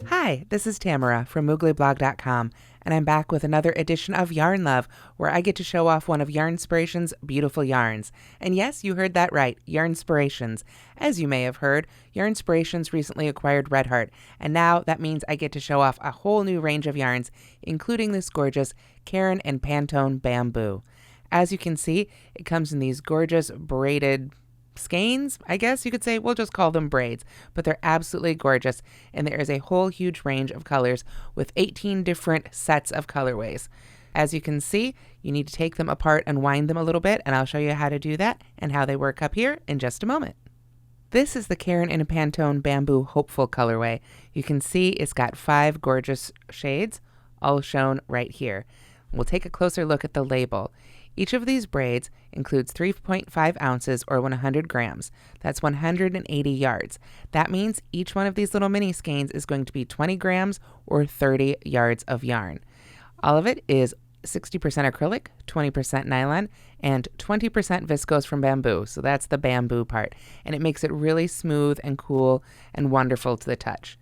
Hi, this is Tamara from mooglyblog.com, and I'm back with another edition of Yarn Love, where I get to show off one of Yarnspiration's beautiful yarns. And yes, you heard that right, Yarnspirations. As you may have heard, Yarnspirations recently acquired Red Heart, and now that means I get to show off a whole new range of yarns, including this gorgeous Caron and Pantone bamboo. As you can see, it comes in these gorgeous braided skeins, I guess you could say. We'll just call them braids, but they're absolutely gorgeous, and there is a whole huge range of colors with 18 different sets of colorways. As you can see, you need to take them apart and wind them a little bit, and I'll show you how to do that and how they work up here in just a moment. This is the Caron and Pantone Bamboo Hopeful colorway. You can see it's got 5 gorgeous shades, all shown right here. We'll take a closer look at the label. Each of these braids includes 3.5 ounces or 100 grams. That's 180 yards. That means each one of these little mini skeins is going to be 20 grams or 30 yards of yarn. All of it is 60% acrylic, 20% nylon, and 20% viscose from bamboo. So that's the bamboo part. And it makes it really smooth and cool and wonderful to the touch.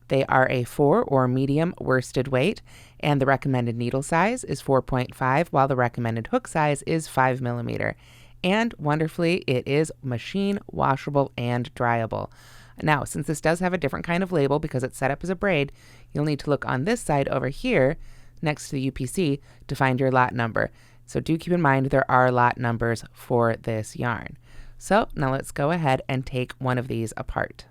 They are a 4 or medium worsted weight, and the recommended needle size is 4.5, while the recommended hook size is 5 millimeter. And wonderfully, it is machine washable and dryable. Now, since this does have a different kind of label because it's set up as a braid, you'll need to look on this side over here next to the UPC to find your lot number. So do keep in mind there are lot numbers for this yarn. So now let's go ahead and take one of these apart.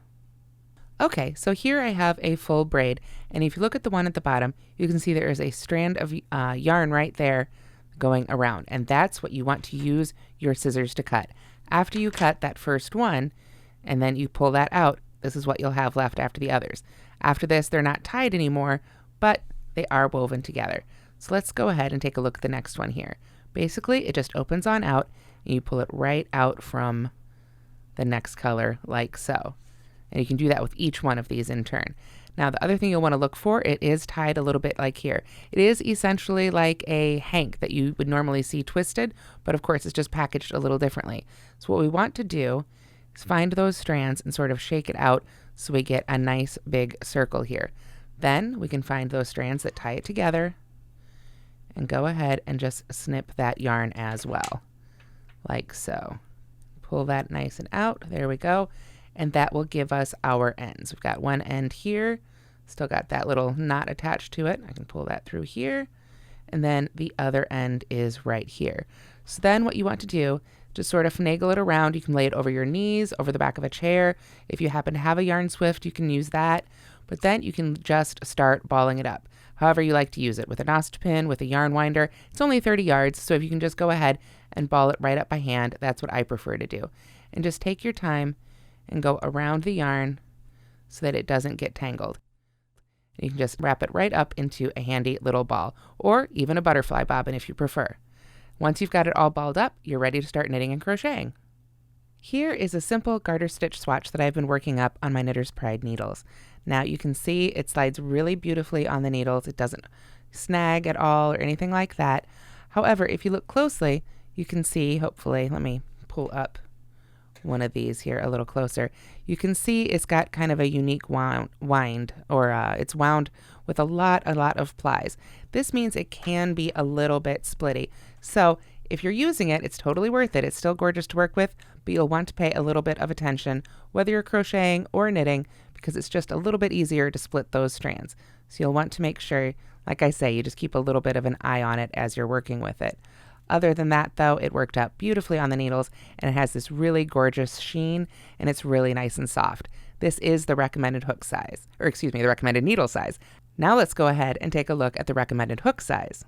Okay, so here I have a full braid, and if you look at the one at the bottom, you can see there is a strand of yarn right there going around, and that's what you want to use your scissors to cut. After you cut that first one, and then you pull that out, this is what you'll have left after the others. After this, they're not tied anymore, but they are woven together. So let's go ahead and take a look at the next one here. Basically, it just opens on out, and you pull it right out from the next color, like so. And you can do that with each one of these in turn. Now, the other thing you'll want to look for, it is tied a little bit like here. It is essentially like a hank that you would normally see twisted, but of course it's just packaged a little differently. So what we want to do is find those strands and sort of shake it out so we get a nice big circle here. Then we can find those strands that tie it together and go ahead and just snip that yarn as well, like so. Pull that nice and out. There we go. And that will give us our ends. We've got one end here, still got that little knot attached to it. I can pull that through here, and then the other end is right here. So then what you want to do, just sort of finagle it around. You can lay it over your knees, over the back of a chair. If you happen to have a yarn swift, you can use that, but then you can just start balling it up. However you like to use it, with an ost pin, with a yarn winder. It's only 30 yards, so if you can just go ahead and ball it right up by hand, that's what I prefer to do. And just take your time and go around the yarn so that it doesn't get tangled. And you can just wrap it right up into a handy little ball, or even a butterfly bobbin if you prefer. Once you've got it all balled up, you're ready to start knitting and crocheting. Here is a simple garter stitch swatch that I've been working up on my Knitter's Pride needles. Now you can see it slides really beautifully on the needles. It doesn't snag at all or anything like that. However, if you look closely, you can see, hopefully, let me pull up one of these here a little closer. You can see it's got kind of a unique wind, or it's wound with a lot of plies. This means it can be a little bit splitty. So if you're using it, it's totally worth it. It's still gorgeous to work with, but you'll want to pay a little bit of attention, whether you're crocheting or knitting, because it's just a little bit easier to split those strands. So you'll want to make sure, like I say, you just keep a little bit of an eye on it as you're working with it. Other than that, though, it worked out beautifully on the needles, and it has this really gorgeous sheen, and it's really nice and soft. This is the recommended hook size, the recommended needle size. Now let's go ahead and take a look at the recommended hook size.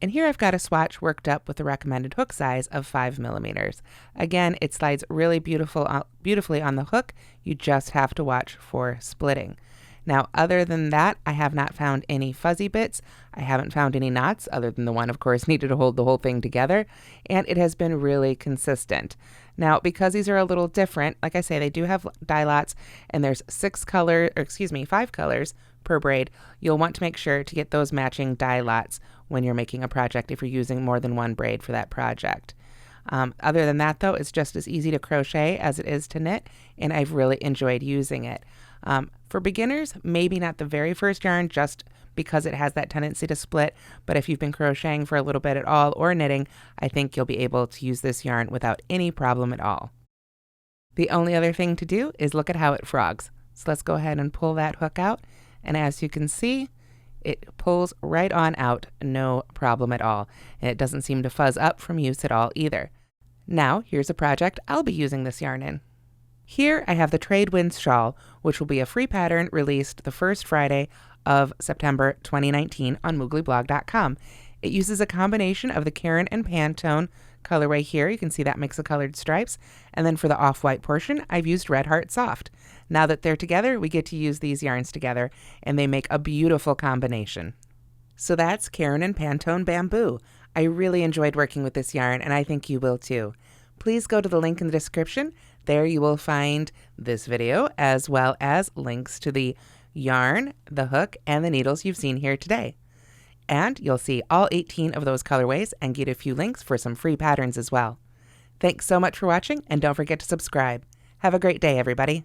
And here I've got a swatch worked up with the recommended hook size of 5 millimeters. Again, it slides really beautifully on the hook. You just have to watch for splitting. Now, other than that, I have not found any fuzzy bits. I haven't found any knots, other than the one, of course, needed to hold the whole thing together. And it has been really consistent. Now, because these are a little different, like I say, they do have dye lots, and there's 5 colors per braid. You'll want to make sure to get those matching dye lots when you're making a project if you're using more than one braid for that project. Other than that, though, it's just as easy to crochet as it is to knit, and I've really enjoyed using it. For beginners, maybe not the very first yarn, just because it has that tendency to split, but if you've been crocheting for a little bit at all or knitting, I think you'll be able to use this yarn without any problem at all. The only other thing to do is look at how it frogs. So let's go ahead and pull that hook out, and as you can see, it pulls right on out, no problem at all, and it doesn't seem to fuzz up from use at all either. Now, here's a project I'll be using this yarn in. Here I have the Trade Winds Shawl, which will be a free pattern released the first Friday of September 2019 on mooglyblog.com. It uses a combination of the Caron and Pantone colorway here. You can see that mix of colored stripes. And then for the off-white portion, I've used Red Heart Soft. Now that they're together, we get to use these yarns together, and they make a beautiful combination. So that's Caron and Pantone Bamboo. I really enjoyed working with this yarn, and I think you will too. Please go to the link in the description. There you will find this video, as well as links to the yarn, the hook, and the needles you've seen here today. And you'll see all 18 of those colorways and get a few links for some free patterns as well. Thanks so much for watching, and don't forget to subscribe. Have a great day, everybody.